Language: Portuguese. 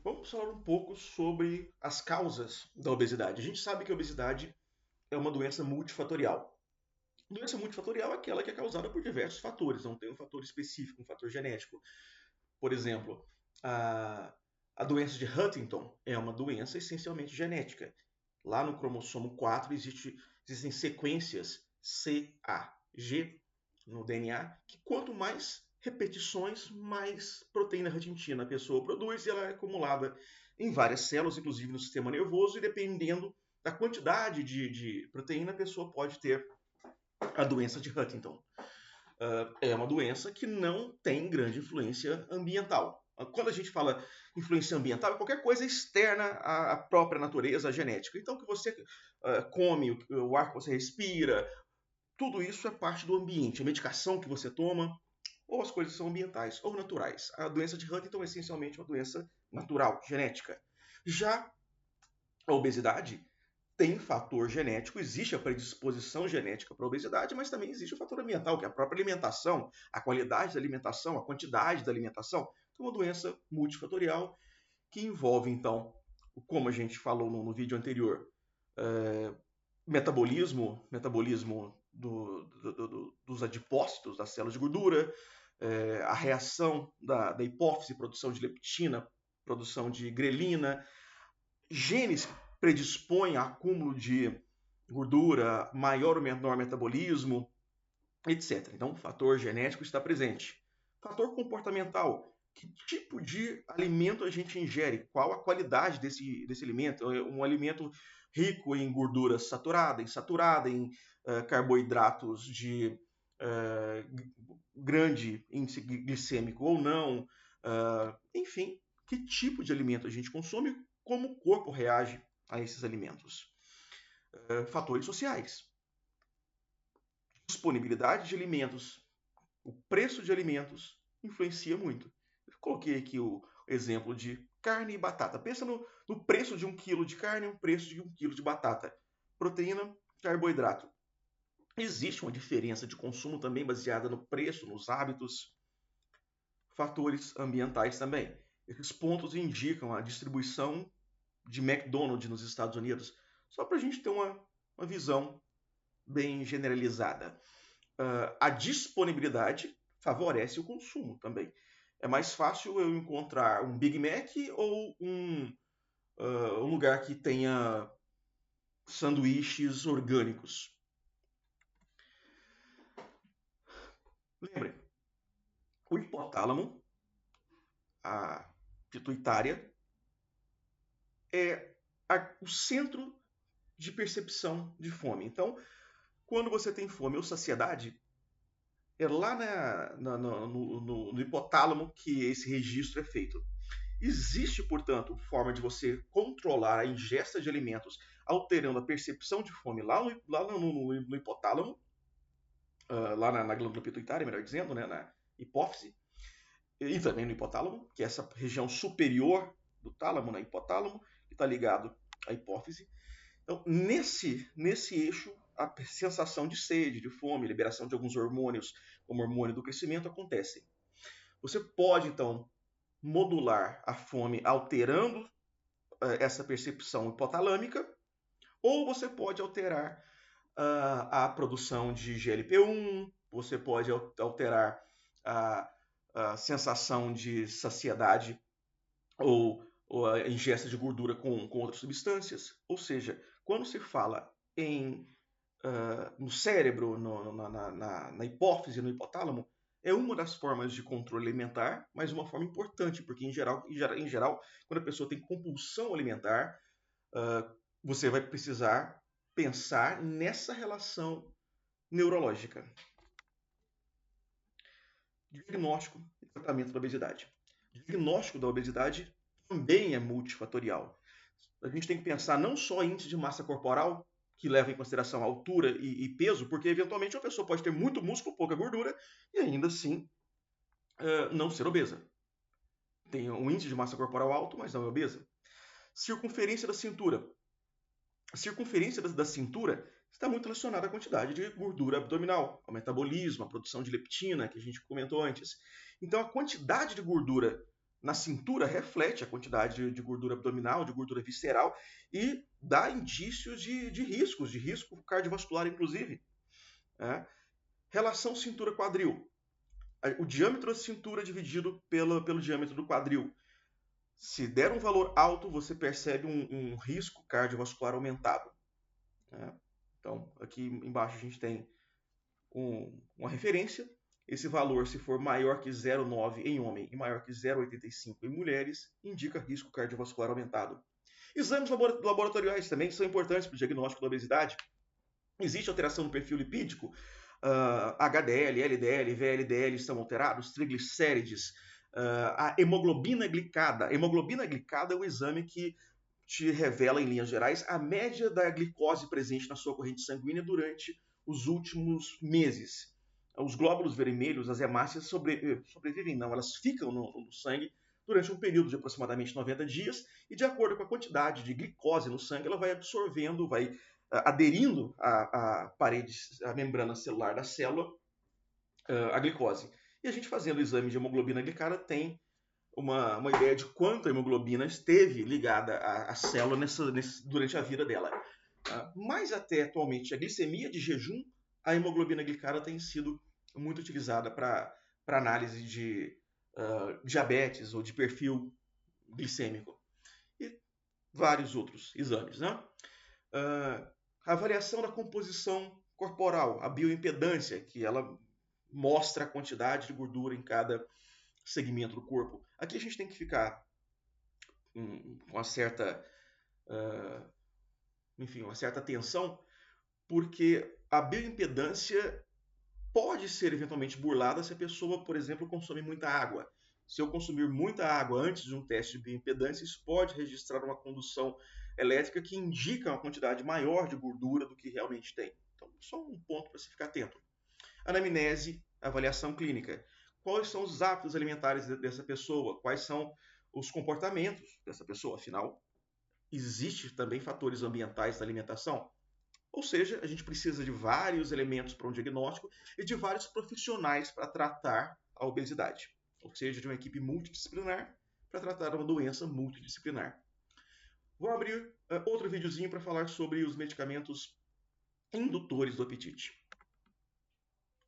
Vamos falar um pouco sobre as causas da obesidade. A gente sabe que a obesidade é uma doença multifatorial. Doença multifatorial é aquela que é causada por diversos fatores, não tem um fator específico, um fator genético. Por exemplo, a, a doença de Huntington é uma doença essencialmente genética. Lá no cromossomo 4 existem sequências CAG no DNA, que quanto mais repetições, mais proteína huntingtina a pessoa produz e ela é acumulada em várias células, inclusive no sistema nervoso, e dependendo da quantidade de proteína, a pessoa pode ter a doença de Huntington. É uma doença que não tem grande influência ambiental. Quando a gente fala influência ambiental, é qualquer coisa externa à própria natureza genética. Então, o que você come, o ar que você respira, tudo isso é parte do ambiente. A medicação que você toma, ou as coisas são ambientais ou naturais. A doença de Huntington é essencialmente uma doença natural, genética. Já a obesidade tem fator genético, existe a predisposição genética para a obesidade, mas também existe o fator ambiental, que é a própria alimentação, a qualidade da alimentação, a quantidade da alimentação. Então, é uma doença multifatorial que envolve, então, como a gente falou no vídeo anterior, é, metabolismo dos adipócitos, das células de gordura, a reação da hipófise, produção de leptina, produção de grelina, genes que predispõem a acúmulo de gordura, maior ou menor metabolismo, etc. Então, o fator genético está presente. Fator comportamental. Que tipo de alimento a gente ingere? Qual a qualidade desse alimento? É um alimento rico em gordura saturada, insaturada, em carboidratos de grande índice glicêmico ou não? Enfim, que tipo de alimento a gente consome? Como o corpo reage a esses alimentos? Fatores sociais. Disponibilidade de alimentos, o preço de alimentos influencia muito. Eu coloquei aqui o exemplo de carne e batata. Pensa no preço de 1 quilo de carne e o preço de 1 quilo de batata. Proteína, carboidrato. Existe uma diferença de consumo também baseada no preço, nos hábitos, fatores ambientais também. Esses pontos indicam a distribuição de McDonald's nos Estados Unidos, só para a gente ter uma visão bem generalizada. A disponibilidade favorece o consumo também. É mais fácil eu encontrar um Big Mac ou um lugar que tenha sanduíches orgânicos. Lembre, o hipotálamo, a pituitária, é o centro de percepção de fome. Então, quando você tem fome ou saciedade, é lá no hipotálamo que esse registro é feito. Existe, portanto, forma de você controlar a ingesta de alimentos, alterando a percepção de fome lá no hipotálamo, lá na glândula pituitária, melhor dizendo, né, na hipófise, e também no hipotálamo, que é essa região superior do tálamo, né, hipotálamo, que está ligado à hipófise. Então, nesse eixo, a sensação de sede, de fome, liberação de alguns hormônios, como o hormônio do crescimento, acontecem. Você pode, então, modular a fome alterando essa percepção hipotalâmica, ou você pode alterar a produção de GLP-1, você pode alterar a sensação de saciedade ou a ingesta de gordura com outras substâncias. Ou seja, quando se fala no cérebro, na hipófise, no hipotálamo, é uma das formas de controle alimentar, mas uma forma importante, porque em geral quando a pessoa tem compulsão alimentar, você vai precisar pensar nessa relação neurológica. Diagnóstico e tratamento da obesidade. O diagnóstico da obesidade também é multifatorial. A gente tem que pensar não só em índice de massa corporal, que leva em consideração altura e peso, porque eventualmente uma pessoa pode ter muito músculo, pouca gordura, e ainda assim não ser obesa. Tem um índice de massa corporal alto, mas não é obesa. Circunferência da cintura. A circunferência da cintura está muito relacionada à quantidade de gordura abdominal, ao metabolismo, à produção de leptina, que a gente comentou antes. Então, a quantidade de gordura na cintura reflete a quantidade de gordura abdominal, de gordura visceral e dá indícios de riscos, de risco cardiovascular, inclusive. Né? Relação cintura-quadril. O diâmetro da cintura dividido pelo diâmetro do quadril. Se der um valor alto, você percebe um risco cardiovascular aumentado. Né? Então, aqui embaixo a gente tem uma referência. Esse valor, se for maior que 0,9 em homem e maior que 0,85 em mulheres, indica risco cardiovascular aumentado. Exames laboratoriais também são importantes para o diagnóstico da obesidade. Existe alteração no perfil lipídico? HDL, LDL, VLDL estão alterados? Triglicérides? A hemoglobina glicada. A hemoglobina glicada é o exame que te revela, em linhas gerais, a média da glicose presente na sua corrente sanguínea durante os últimos meses. Os glóbulos vermelhos, as hemácias, sobrevivem, não, elas ficam no sangue durante um período de aproximadamente 90 dias e, de acordo com a quantidade de glicose no sangue, ela vai absorvendo, vai aderindo à parede, à membrana celular da célula, a glicose. E a gente fazendo o exame de hemoglobina glicada tem uma ideia de quanto a hemoglobina esteve ligada à célula durante a vida dela. Mas até atualmente, a glicemia de jejum, a hemoglobina glicada tem sido muito utilizada para análise de diabetes ou de perfil glicêmico. E vários outros exames. Né? A avaliação da composição corporal, a bioimpedância, que ela mostra a quantidade de gordura em cada segmento do corpo. Aqui a gente tem que ficar com uma certa, uma certa atenção, porque a bioimpedância pode ser eventualmente burlada se a pessoa, por exemplo, consome muita água. Se eu consumir muita água antes de um teste de bioimpedância, isso pode registrar uma condução elétrica que indica uma quantidade maior de gordura do que realmente tem. Então, só um ponto para se ficar atento. Anamnese, avaliação clínica. Quais são os hábitos alimentares dessa pessoa? Quais são os comportamentos dessa pessoa? Afinal, existem também fatores ambientais da alimentação. Ou seja, a gente precisa de vários elementos para um diagnóstico e de vários profissionais para tratar a obesidade. Ou seja, de uma equipe multidisciplinar para tratar uma doença multidisciplinar. Vou abrir outro videozinho para falar sobre os medicamentos indutores do apetite.